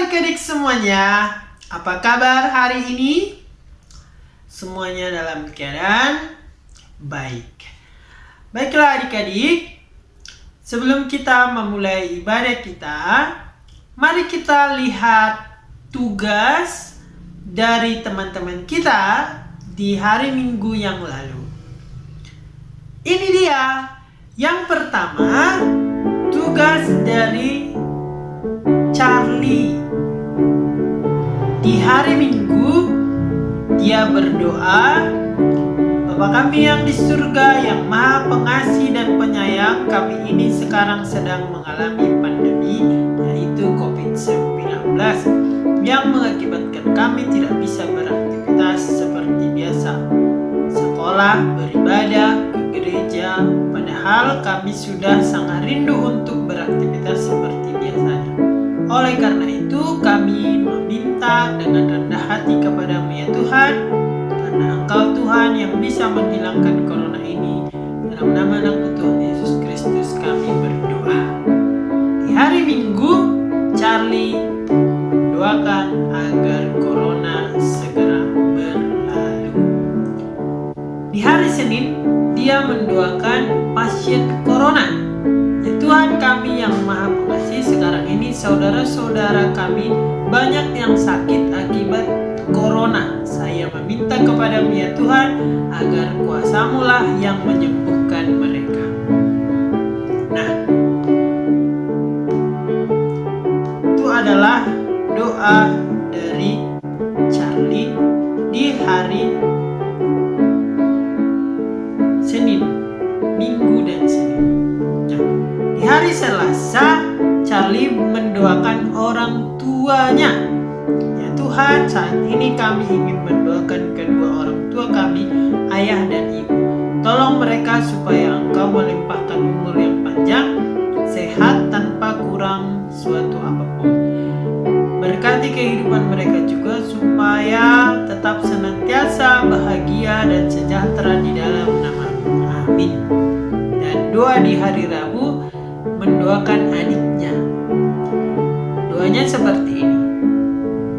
adik-adik semuanya, apa kabar hari ini? Semuanya dalam keadaan baik. Baiklah adik-adik, sebelum kita memulai ibadah kita, mari kita lihat tugas dari teman-teman kita di hari Minggu yang lalu. Ini dia, yang pertama, tugas dari Charlie. Di hari Minggu dia berdoa, Bapa kami yang di surga yang maha pengasih dan penyayang, kami ini sekarang sedang mengalami pandemi yaitu COVID-19 yang mengakibatkan kami tidak bisa beraktivitas seperti biasa, sekolah, beribadah, ke gereja, padahal kami sudah sangat rindu untuk beraktivitas seperti biasanya. Oleh karena itu kami meminta dengan rendah hati kepada-Mu ya Tuhan, karena Engkau Tuhan yang bisa menghilangkan corona ini. Dalam nama Anak Tuhan Yesus Kristus kami berdoa. Di hari Minggu, Charlie mendoakan agar corona segera berlalu. Di hari Senin, dia mendoakan pasien corona. Ya Tuhan kami yang maha pengasih, sekarang ini saudara-saudara kami banyak yang sakit akibat corona. Saya meminta kepada-Mu ya Tuhan, agar kuasa-Mu lah yang menyembuhkan mereka. Nah, itu adalah doa dari Charlie di hari Senin, Minggu dan Senin. Nah, di hari Selasa, Charlie mendoakan orang tuanya. Ya Tuhan, saat ini kami ingin mendoakan kedua orang tua kami, ayah dan ibu. Tolong mereka supaya Engkau melimpahkan umur yang panjang, sehat tanpa kurang suatu apapun. Berkati kehidupan mereka juga supaya tetap senantiasa bahagia dan sejahtera di dalam nama-Mu. Amin. Dan doa di hari Rabu mendoakan adiknya. Doanya seperti ini.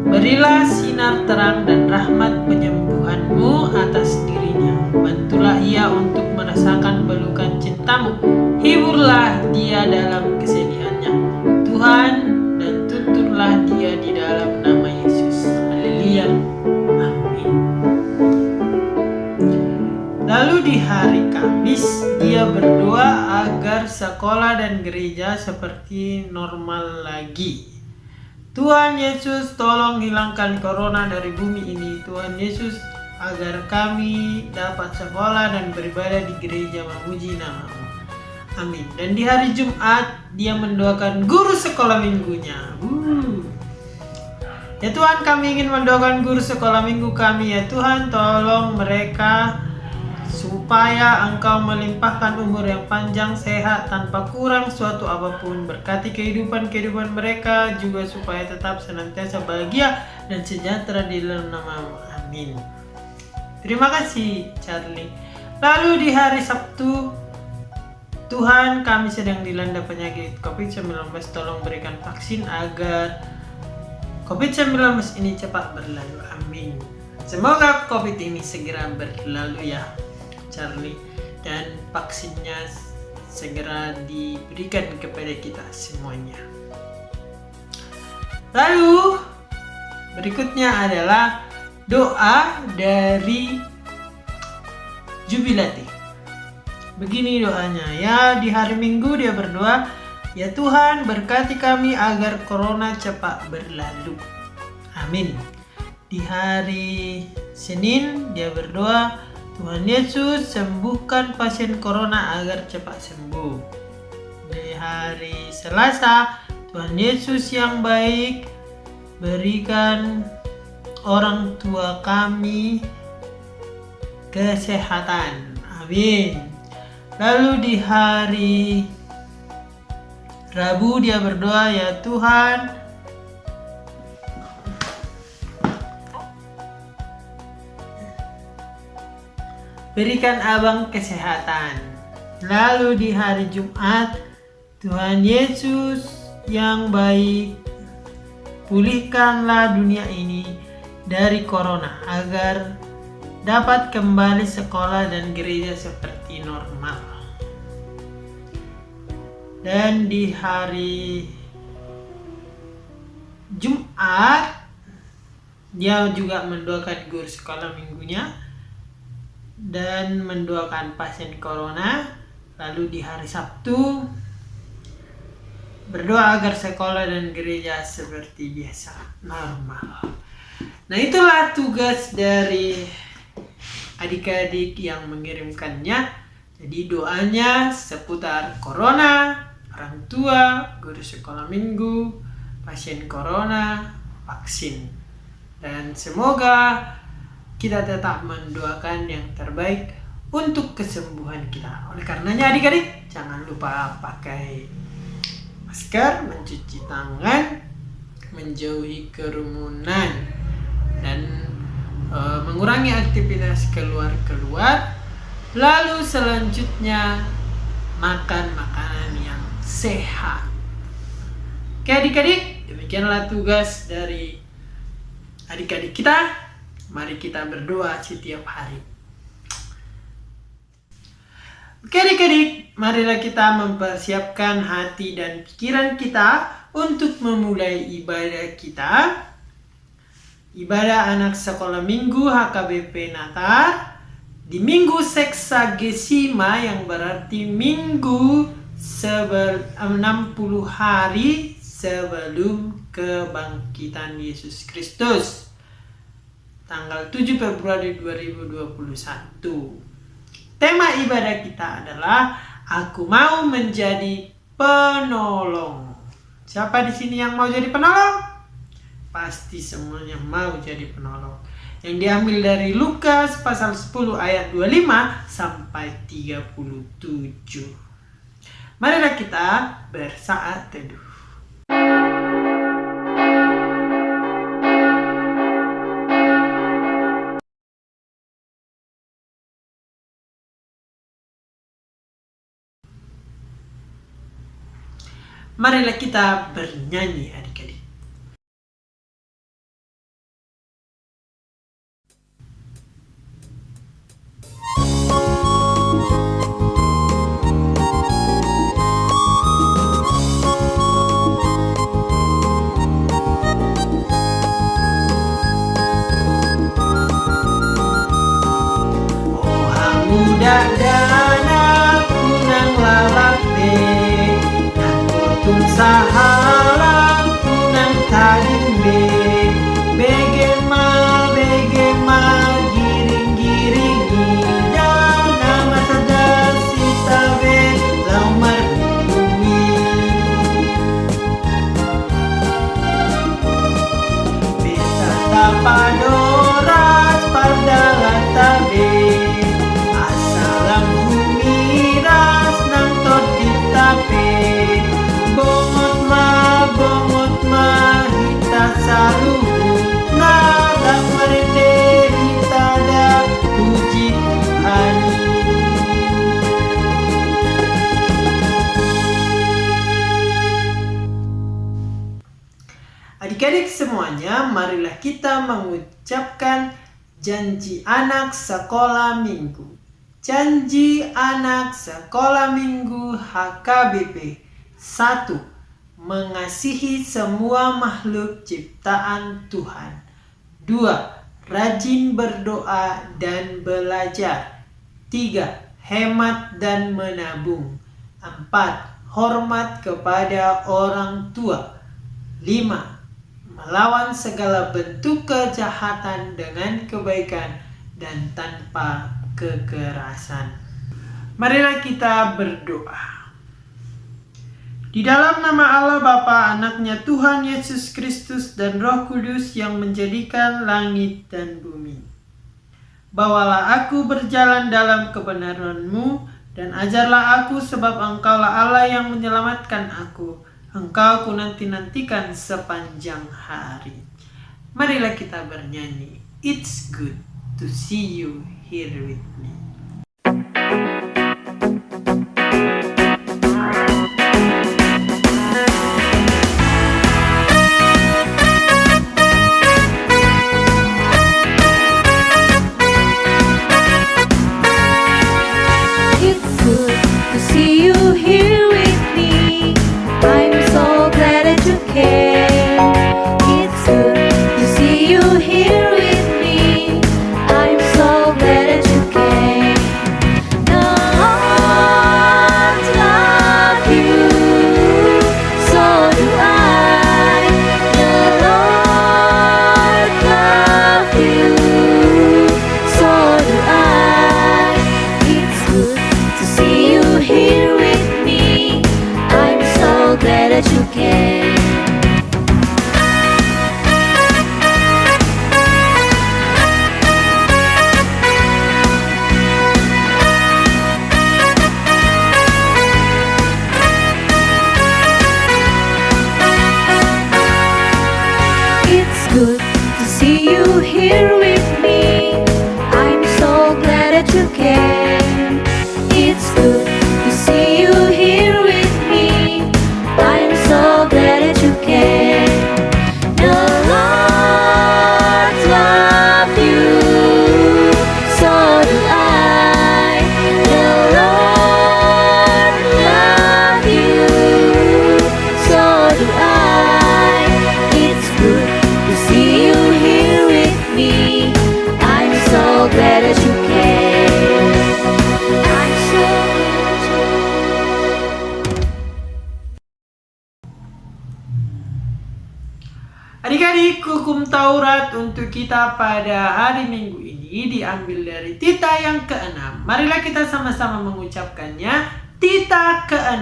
Berilah sinar terang dan rahmat penyembuhan-Mu atas dirinya. Bantulah ia untuk merasakan pelukan cinta-Mu. Hiburlah dia dalam kesedihannya, Tuhan, dan tuntunlah dia di dalam nama Yesus. Haleluya. Amin. Lalu di hari Kamis, dia berdoa agar sekolah dan gereja seperti normal lagi. Tuhan Yesus, tolong hilangkan corona dari bumi ini. Tuhan Yesus, agar kami dapat sekolah dan beribadah di gereja memuji nama-Mu. Amin. Dan di hari Jumat, dia mendoakan guru sekolah minggunya. Ya Tuhan, kami ingin mendoakan guru sekolah minggu kami. Ya Tuhan, tolong mereka supaya Engkau melimpahkan umur yang panjang, sehat, tanpa kurang suatu apapun. Berkati kehidupan mereka juga supaya tetap senantiasa bahagia dan sejahtera di dalam nama-Mu. Amin. Terima kasih Charlie. Lalu di hari Sabtu, Tuhan, kami sedang dilanda penyakit COVID-19. Tolong berikan vaksin agar COVID-19 ini cepat berlalu. Amin. Semoga COVID ini segera berlalu ya Charlie, dan vaksinnya segera diberikan kepada kita semuanya. Lalu berikutnya adalah doa dari Jubilati. Begini doanya, ya di hari Minggu dia berdoa, ya Tuhan berkati kami agar corona cepat berlalu. Amin. Di hari Senin dia berdoa, Tuhan Yesus sembuhkan pasien corona agar cepat sembuh. Di hari Selasa, Tuhan Yesus yang baik, berikan orang tua kami kesehatan. Amin. Lalu di hari Rabu dia berdoa, ya Tuhan, berikan abang kesehatan. Lalu di hari Jumat, Tuhan Yesus yang baik, pulihkanlah dunia ini dari corona agar dapat kembali sekolah dan gereja seperti normal. Dan di hari Jumat dia juga mendoakan guru sekolah minggunya dan mendoakan pasien corona. Lalu di hari Sabtu berdoa agar sekolah dan gereja seperti biasa normal. Nah, itulah tugas dari adik-adik yang mengirimkannya. Jadi doanya seputar corona, orang tua, guru sekolah minggu, pasien corona, vaksin. Dan semoga kita tetap mendoakan yang terbaik untuk kesembuhan kita. Oleh karenanya adik-adik, jangan lupa pakai masker, mencuci tangan, menjauhi kerumunan, dan mengurangi aktivitas keluar-keluar. Lalu selanjutnya makan makanan yang sehat. Oke adik-adik, demikianlah tugas dari adik-adik kita. Mari kita berdoa setiap hari. Oke adik-adik, marilah kita mempersiapkan hati dan pikiran kita untuk memulai ibadah kita. Ibadah anak sekolah minggu HKBP Natar di minggu Seksagesima, yang berarti minggu 60 hari sebelum kebangkitan Yesus Kristus, tanggal 7 Februari 2021. Tema ibadah kita adalah Aku Mau Menjadi Penolong. Siapa di sini yang mau jadi penolong? Pasti semuanya mau jadi penolong. Yang diambil dari Lukas pasal 10 ayat 25 sampai 37. Marilah kita bersaat teduh. Marilah kita bernyanyi adik-adik. Muda dan aku nang lalate, nang kutun sahalang nang tarimbe, begema giring-giringi dana masada sitabe laumar bumi. Beta tapadoras pada latabe, bongot ma hita saluhut nada merende hita da puji Tuhan. Adik-adik semuanya, marilah kita mengucapkan janji anak sekolah minggu. Janji anak sekolah minggu HKBP. 1. Mengasihi semua makhluk ciptaan Tuhan. 2. Rajin berdoa dan belajar. 3. Hemat dan menabung. 4. Hormat kepada orang tua. 5. Melawan segala bentuk kejahatan dengan kebaikan dan tanpa kekerasan. Marilah kita berdoa. Di dalam nama Allah Bapa, Anaknya Tuhan Yesus Kristus dan Roh Kudus yang menjadikan langit dan bumi. Bawalah aku berjalan dalam kebenaran-Mu dan ajarlah aku, sebab Engkaulah Allah yang menyelamatkan aku. Engkau ku nanti-nantikan sepanjang hari. Marilah kita bernyanyi. It's good to see you here with me. glad that you came. It's good to see you here with me. I'm so glad that you came. It's good to see you here with me. I'm so glad that you came. The Lord loves you, so do I. The Lord loves you, so do I. It's good to see you here with me. I'm so glad that you came. I'm so glad that you Adik-adik, hukum Taurat untuk kita pada hari Minggu ini diambil dari Tita yang ke-6. Marilah kita sama-sama mengucapkannya. Tita ke-6.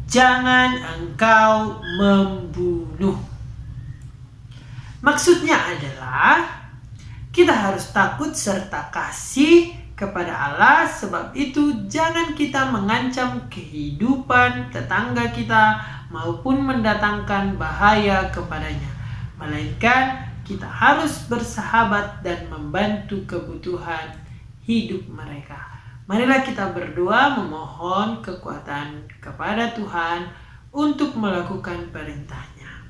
Jangan engkau membunuh. Maksudnya adalah kita harus takut serta kasih kepada Allah, sebab itu jangan kita mengancam kehidupan tetangga kita maupun mendatangkan bahaya kepadanya. Melainkan kita harus bersahabat dan membantu kebutuhan hidup mereka. Marilah kita berdoa memohon kekuatan kepada Tuhan untuk melakukan perintahnya.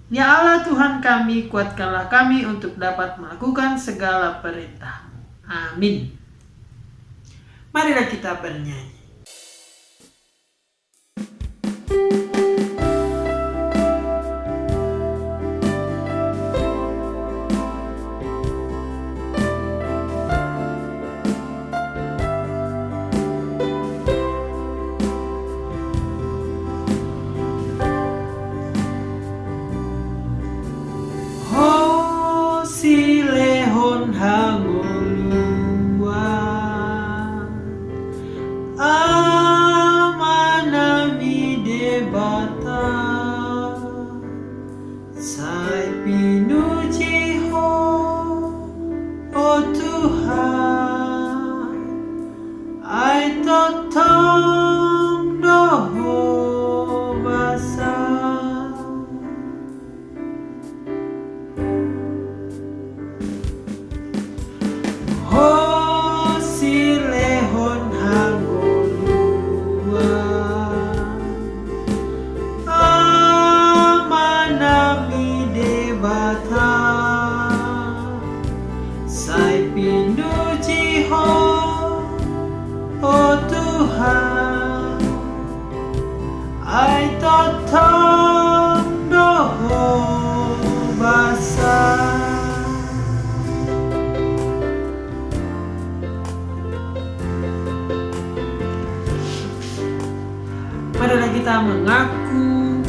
Ya Allah Tuhan kami, kuatkanlah kami untuk dapat melakukan segala perintah-Mu. Amin. Marilah kita bernyanyi. Silehon hangolua amanami debata sai pinuji ho oh Tuhan ai totong doho basa. Marilah kita mengaku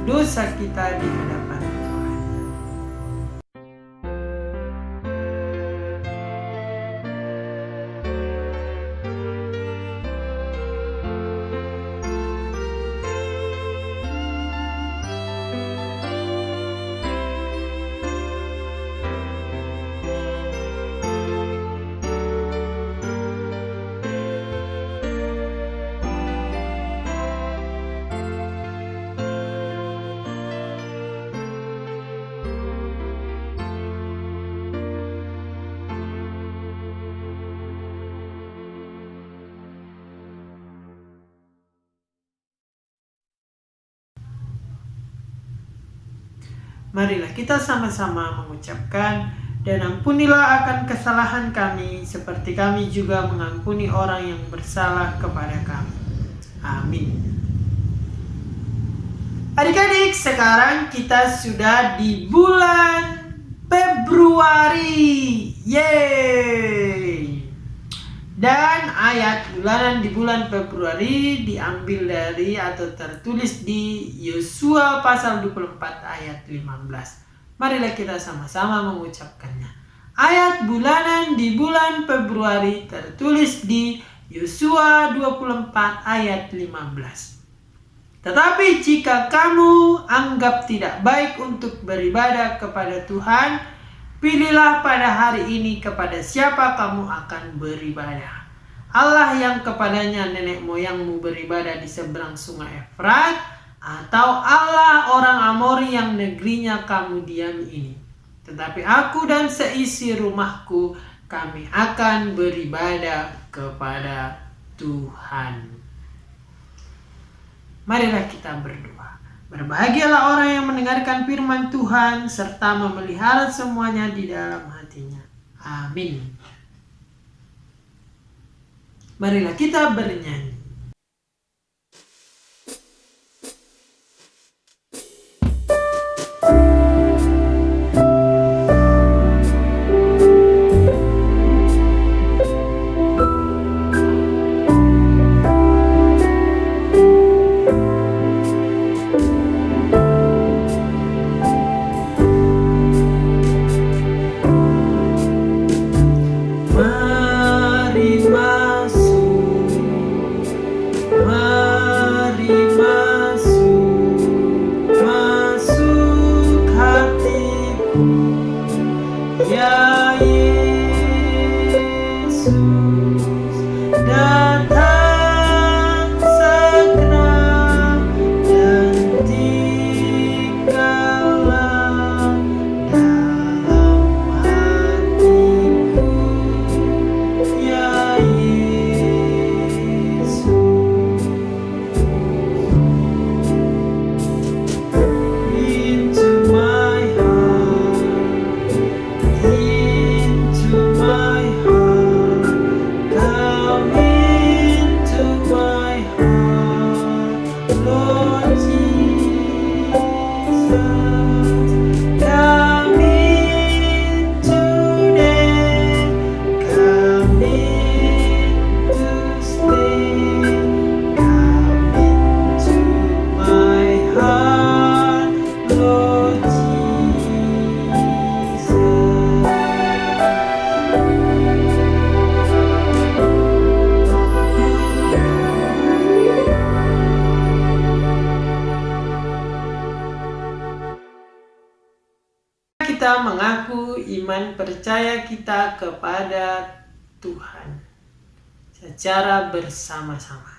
dosa kita di hadapan Tuhan. Marilah kita sama-sama mengucapkan, dan ampunilah akan kesalahan kami, seperti kami juga mengampuni orang yang bersalah kepada kami. Amin. Adik-adik, sekarang kita sudah di bulan Februari. Yeay! Dan ayat bulanan di bulan Februari diambil dari atau tertulis di Yosua pasal 24 ayat 15. Marilah kita sama-sama mengucapkannya. Ayat bulanan di bulan Februari tertulis di Yosua 24 ayat 15. Tetapi jika kamu anggap tidak baik untuk beribadah kepada Tuhan, pilihlah pada hari ini kepada siapa kamu akan beribadah. Allah yang kepadanya nenek moyangmu beribadah di seberang sungai Efrat, atau Allah orang Amori yang negerinya kamu diami ini. Tetapi aku dan seisi rumahku, kami akan beribadah kepada Tuhan. Marilah kita berdoa. Berbahagialah orang yang mendengarkan firman Tuhan serta memelihara semuanya di dalam hatinya. Amin. Marilah kita bernyanyi. Kita mengaku iman percaya kita kepada Tuhan secara bersama-sama.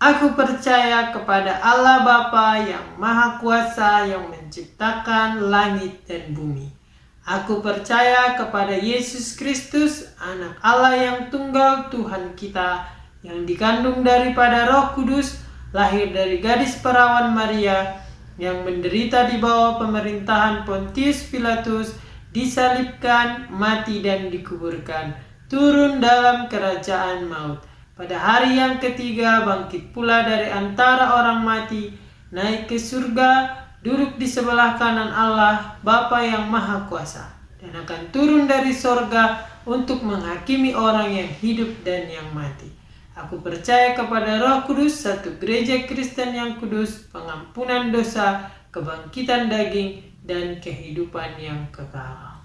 Aku percaya kepada Allah Bapa yang Maha Kuasa yang menciptakan langit dan bumi. Aku percaya kepada Yesus Kristus, Anak Allah yang tunggal Tuhan kita, yang dikandung daripada Roh Kudus, lahir dari gadis perawan Maria, yang menderita di bawah pemerintahan Pontius Pilatus, disalibkan, mati dan dikuburkan, turun dalam kerajaan maut. Pada hari yang ketiga bangkit pula dari antara orang mati, naik ke surga, duduk di sebelah kanan Allah Bapa yang Maha Kuasa, dan akan turun dari sorga untuk menghakimi orang yang hidup dan yang mati. Aku percaya kepada Roh Kudus, satu gereja Kristen yang kudus, pengampunan dosa, kebangkitan daging, dan kehidupan yang kekal.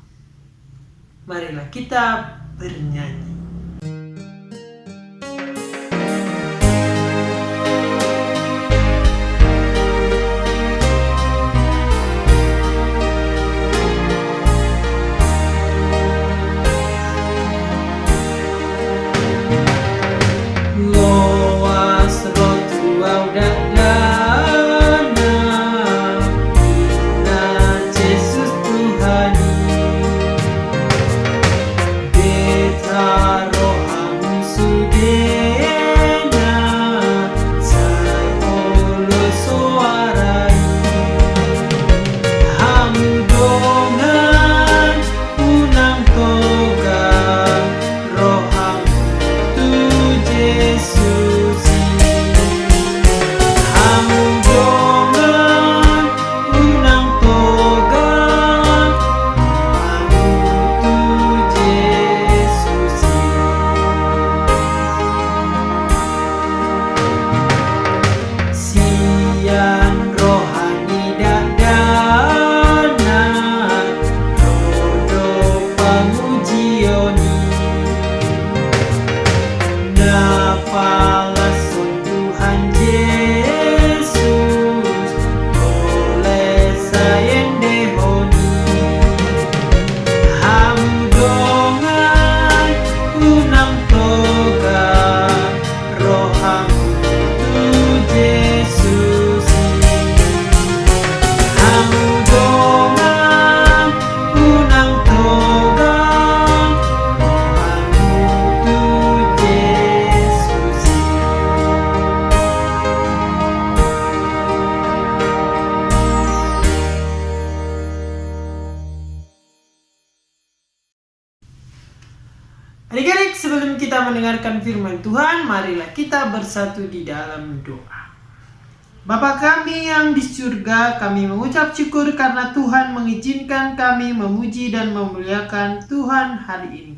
Marilah kita bernyanyi. mendengarkan firman Tuhan, marilah kita bersatu di dalam doa. Bapa kami yang di surga, kami mengucap syukur karena Tuhan mengizinkan kami memuji dan memuliakan Tuhan hari ini.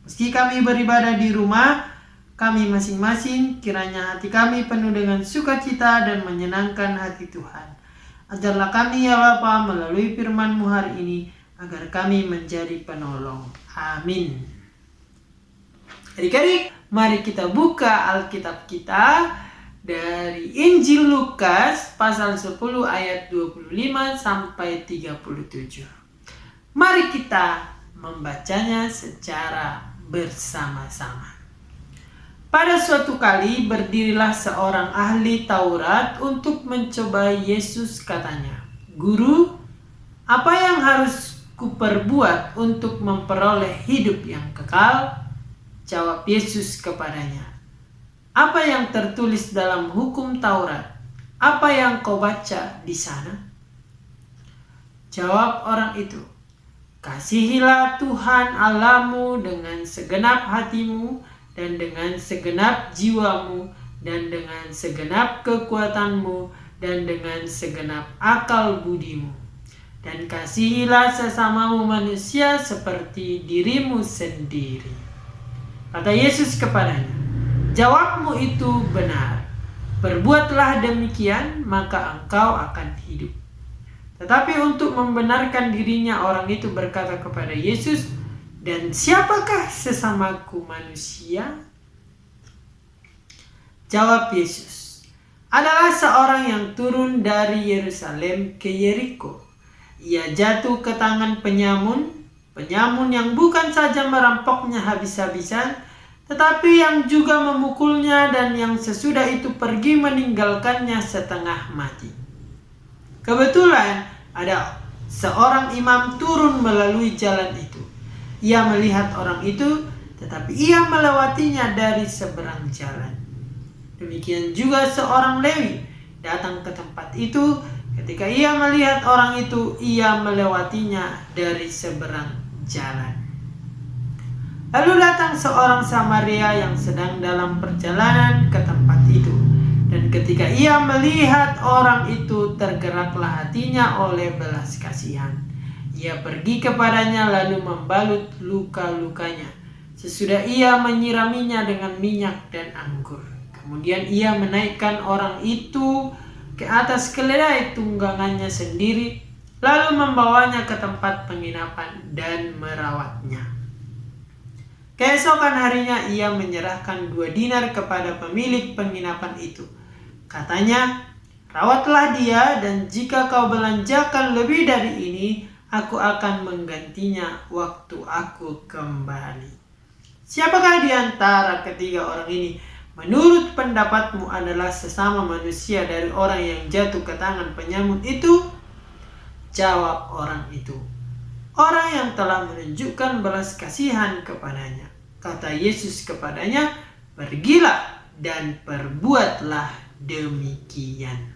Meski kami beribadah di rumah kami masing-masing, kiranya hati kami penuh dengan sukacita dan menyenangkan hati Tuhan. Ajarlah kami ya Bapa melalui firman-Mu hari ini, agar kami menjadi penolong. Amin. Adik-adik, mari kita buka Alkitab kita dari Injil Lukas pasal 10 ayat 25 sampai 37. Mari kita membacanya secara bersama-sama. Pada suatu kali berdirilah seorang ahli Taurat untuk mencobai Yesus, katanya, "Guru, apa yang harus kuperbuat untuk memperoleh hidup yang kekal?" Jawab Yesus kepadanya, "Apa yang tertulis dalam hukum Taurat? Apa yang kau baca di sana?" Jawab orang itu, "Kasihilah Tuhan Allahmu dengan segenap hatimu dan dengan segenap jiwamu dan dengan segenap kekuatanmu dan dengan segenap akal budimu. Dan kasihilah sesamamu manusia seperti dirimu sendiri." Kata Yesus kepadanya, "Jawabmu itu benar. Perbuatlah demikian, maka engkau akan hidup." Tetapi untuk membenarkan dirinya, orang itu berkata kepada Yesus, "Dan siapakah sesamaku manusia?" Jawab Yesus, "Adalah seorang yang turun dari Yerusalem ke Yeriko. Ia jatuh ke tangan penyamun yang bukan saja merampoknya habis-habisan, tetapi yang juga memukulnya dan yang sesudah itu pergi meninggalkannya setengah mati. Kebetulan ada seorang imam turun melalui jalan itu. Ia melihat orang itu, tetapi ia melewatinya dari seberang jalan. Demikian juga seorang Lewi datang ke tempat itu. Ketika ia melihat orang itu, ia melewatinya dari seberang jalan. Lalu datang seorang Samaria yang sedang dalam perjalanan ke tempat itu. Dan ketika ia melihat orang itu, tergeraklah hatinya oleh belas kasihan. Ia pergi kepadanya lalu membalut luka-lukanya. Sesudah ia menyiraminya dengan minyak dan anggur. Kemudian ia menaikkan orang itu ke atas keledai tunggangannya sendiri, lalu membawanya ke tempat penginapan dan merawatnya. Keesokan harinya ia menyerahkan 2 dinar kepada pemilik penginapan itu. Katanya, "Rawatlah dia, dan jika kau belanjakan lebih dari ini, aku akan menggantinya waktu aku kembali." Siapakah di antara ketiga orang ini menurut pendapatmu adalah sesama manusia dari orang yang jatuh ke tangan penyamun itu? Jawab orang itu, "Orang yang telah menunjukkan belas kasihan kepadanya." Kata Yesus kepadanya, "Pergilah dan perbuatlah demikian."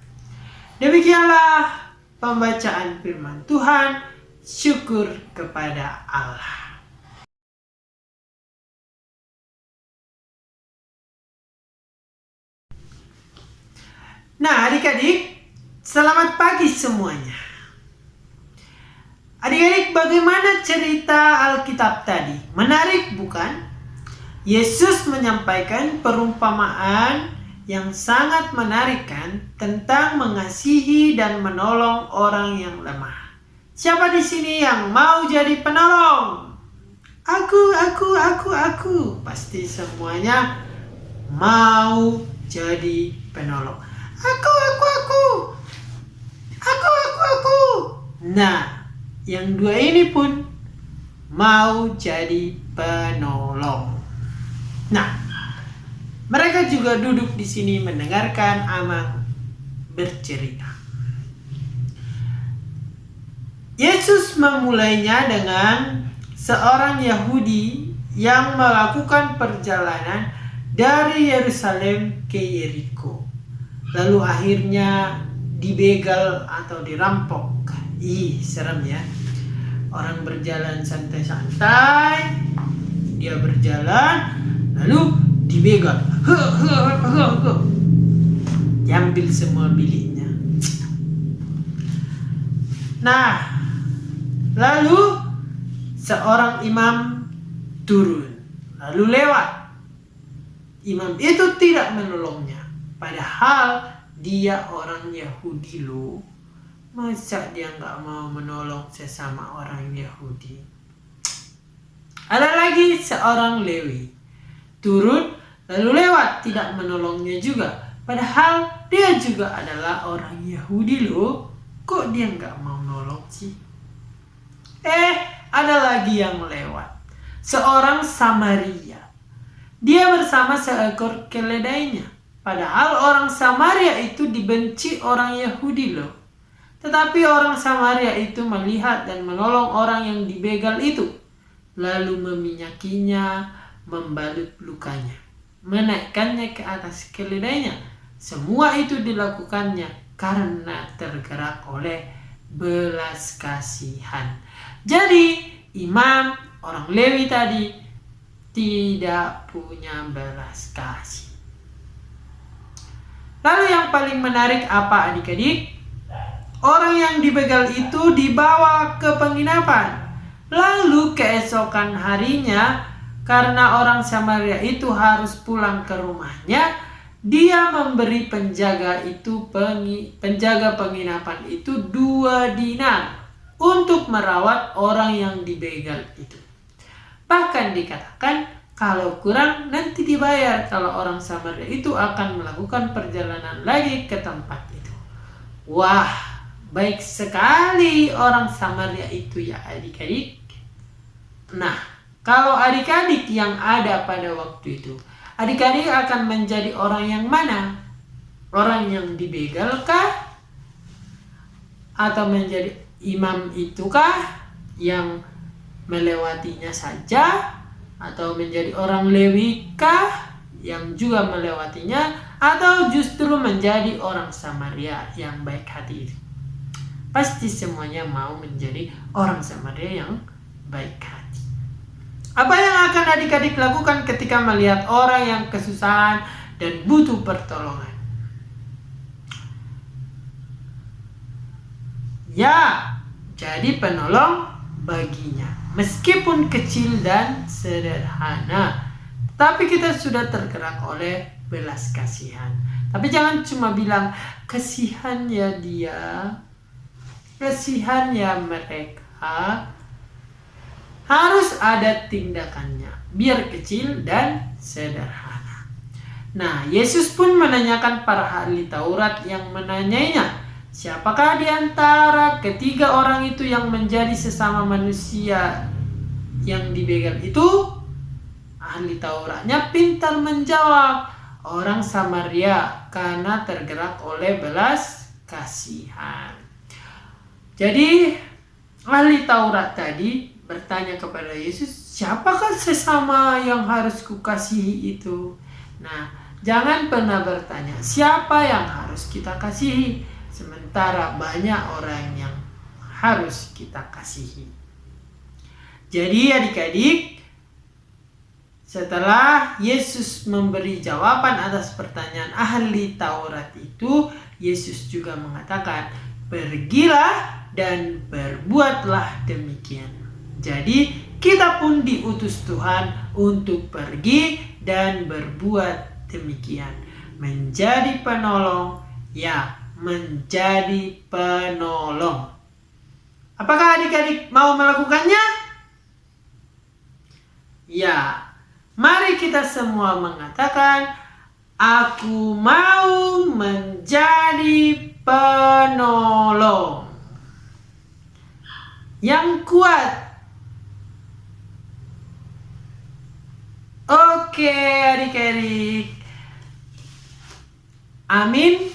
Demikianlah pembacaan firman Tuhan. Syukur kepada Allah. Nah, adik-adik, selamat pagi semuanya. Adik-adik, bagaimana cerita Alkitab tadi? Menarik bukan? Yesus menyampaikan perumpamaan yang sangat menarik kan, tentang mengasihi dan menolong orang yang lemah. Siapa di sini yang mau jadi penolong? Aku. Pasti semuanya mau jadi penolong. Aku. Nah, yang 2 ini pun mau jadi penolong. Nah, mereka juga duduk di sini mendengarkan Amang bercerita. Yesus memulainya dengan seorang Yahudi yang melakukan perjalanan dari Yerusalem ke Yeriko. Lalu akhirnya dibegal atau dirampok. Serem ya. Orang berjalan santai-santai, dia berjalan, lalu dibegal. Diambil semua biliknya. Nah, lalu seorang imam turun, lalu lewat. Imam itu tidak menolongnya, padahal dia orang Yahudi loh. Masa dia nggak mau menolong sesama orang Yahudi? Ada lagi seorang Lewi turun lalu lewat, tidak menolongnya juga, padahal dia juga adalah orang Yahudi loh. Kok dia nggak mau nolong sih? Ada lagi yang lewat, seorang Samaria. Dia bersama seekor keledainya, padahal orang Samaria itu dibenci orang Yahudi loh. Tetapi orang Samaria itu melihat dan menolong orang yang dibegal itu, lalu meminyakinya, membalut lukanya, menaikkannya ke atas keledainya. Semua itu dilakukannya karena tergerak oleh belas kasihan. Jadi imam orang Lewi tadi tidak punya belas kasih. Lalu yang paling menarik apa adik-adik? Orang yang dibegal itu dibawa ke penginapan. Lalu keesokan harinya, karena orang Samaria itu harus pulang ke rumahnya, dia memberi penjaga penginapan itu 2 dinar untuk merawat orang yang dibegal itu. Bahkan dikatakan kalau kurang nanti dibayar kalau orang Samaria itu akan melakukan perjalanan lagi ke tempat itu. Wah, baik sekali orang Samaria itu ya adik-adik. Nah, kalau adik-adik yang ada pada waktu itu, adik-adik akan menjadi orang yang mana? Orang yang dibegal kah? Atau menjadi imam itu kah? Yang melewatinya saja? Atau menjadi orang Lewi kah? Yang juga melewatinya? Atau justru menjadi orang Samaria yang baik hati itu? Pasti semuanya mau menjadi orang Samaria yang baik hati. Apa yang akan adik-adik lakukan ketika melihat orang yang kesusahan dan butuh pertolongan? Ya, jadi penolong baginya. Meskipun kecil dan sederhana, tapi kita sudah tergerak oleh belas kasihan. Tapi jangan cuma bilang, kasihan ya dia, kasihan ya mereka. Harus ada tindakannya, biar kecil dan sederhana. Nah, Yesus pun menanyakan para ahli Taurat yang menanyainya, siapakah di antara ketiga orang itu yang menjadi sesama manusia yang dibegal itu? Ahli Tauratnya pintar menjawab, orang Samaria, karena tergerak oleh belas kasihan. Jadi ahli Taurat tadi bertanya kepada Yesus, siapakah sesama yang harus kukasihi itu? Nah, jangan pernah bertanya siapa yang harus kita kasihi, sementara banyak orang yang harus kita kasihi. Jadi adik-adik, setelah Yesus memberi jawaban atas pertanyaan ahli Taurat itu, Yesus juga mengatakan, pergilah dan berbuatlah demikian. Jadi kita pun diutus Tuhan untuk pergi dan berbuat demikian. Menjadi penolong, ya menjadi penolong. Apakah adik-adik mau melakukannya? Ya, mari kita semua mengatakan, aku mau menjadi penolong yang kuat. Oke adik-adik, amin.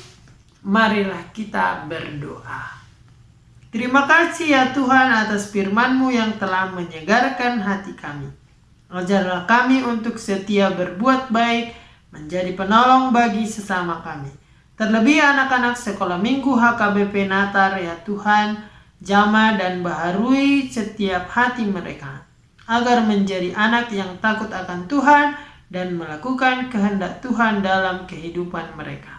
Marilah kita berdoa. Terima kasih ya Tuhan atas firman-Mu yang telah menyegarkan hati kami. Ajarlah kami untuk setia berbuat baik, menjadi penolong bagi sesama kami. Terlebih anak-anak sekolah minggu HKBP Natar ya Tuhan, jamah dan baharui setiap hati mereka, agar menjadi anak yang takut akan Tuhan dan melakukan kehendak Tuhan dalam kehidupan mereka.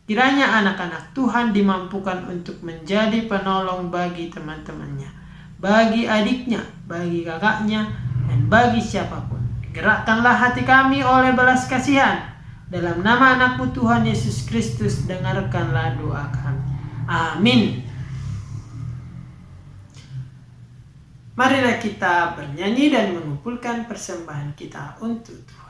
Kiranya anak-anak Tuhan dimampukan untuk menjadi penolong bagi teman-temannya, bagi adiknya, bagi kakaknya, dan bagi siapapun. Gerakkanlah hati kami oleh belas kasihan. Dalam nama anak-Mu Tuhan Yesus Kristus, dengarkanlah doa kami. Amin. Marilah kita bernyanyi dan mengumpulkan persembahan kita untuk Tuhan.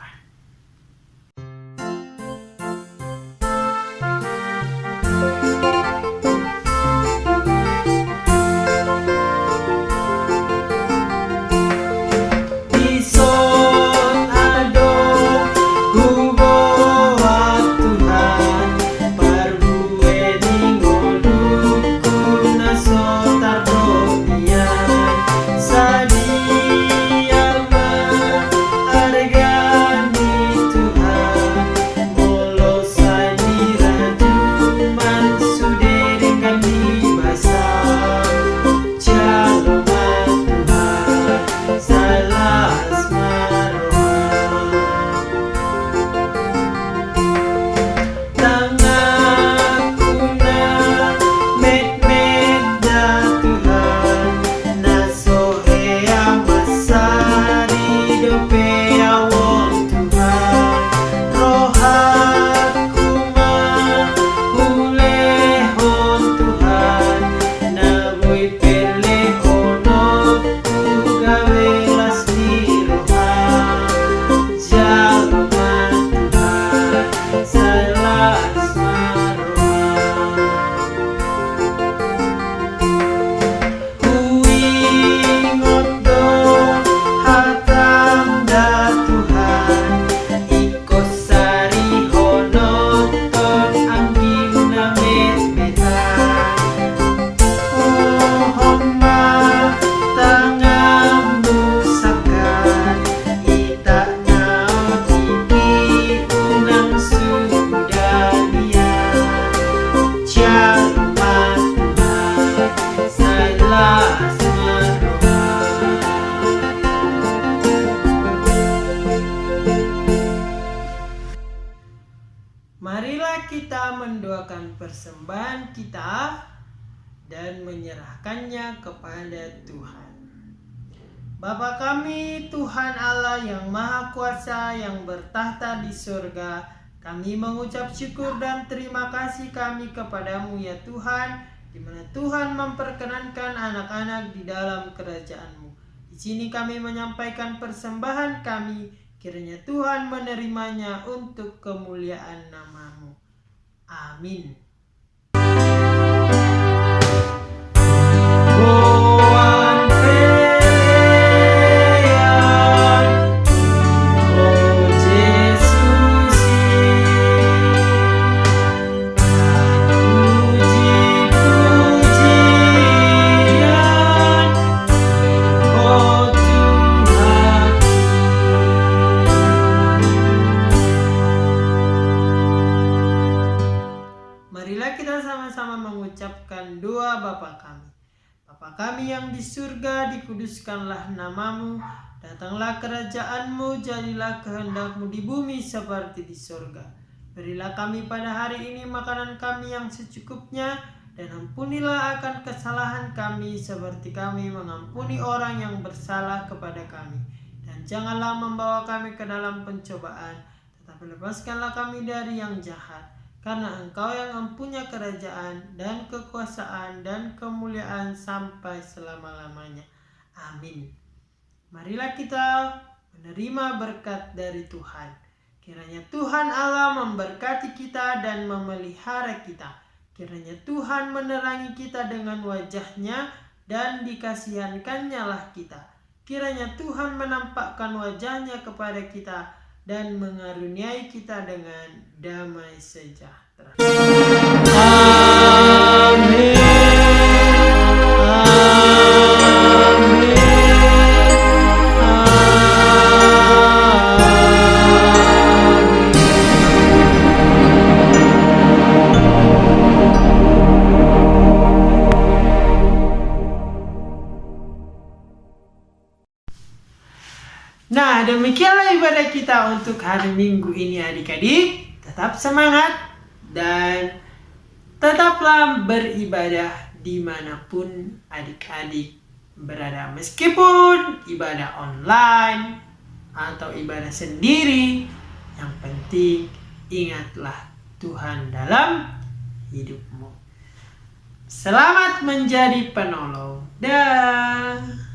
Marilah kita mendoakan persembahan kita dan menyerahkannya kepada Tuhan. Bapa kami, Tuhan Allah yang Maha Kuasa yang bertahta di surga, kami mengucap syukur dan terima kasih kami kepadamu ya Tuhan, di mana Tuhan memperkenankan anak-anak di dalam kerajaan-Mu. Di sini kami menyampaikan persembahan kami, kiranya Tuhan menerimanya untuk kemuliaan nama-Mu. Amin. Marilah kita sama-sama mengucapkan doa Bapa kami. Bapa kami yang di surga, dikuduskanlah nama-Mu, datanglah kerajaan-Mu, jadilah kehendak-Mu di bumi seperti di surga. Berilah kami pada hari ini makanan kami yang secukupnya, dan ampunilah akan kesalahan kami seperti kami mengampuni orang yang bersalah kepada kami. Dan janganlah membawa kami ke dalam pencobaan, tetapi lepaskanlah kami dari yang jahat. Karena Engkau yang mempunyai kerajaan dan kekuasaan dan kemuliaan sampai selama-lamanya. Amin. Marilah kita menerima berkat dari Tuhan. Kiranya Tuhan Allah memberkati kita dan memelihara kita. Kiranya Tuhan menerangi kita dengan wajah-Nya dan dikasihankannya lah kita. Kiranya Tuhan menampakkan wajah-Nya kepada kita dan mengaruniai kita dengan damai sejahtera. Amin. Nah, demikianlah ibadah kita untuk hari Minggu ini adik-adik. Tetap semangat dan tetaplah beribadah dimanapun adik-adik berada. Meskipun ibadah online atau ibadah sendiri, yang penting ingatlah Tuhan dalam hidupmu. Selamat menjadi penolong. Dah.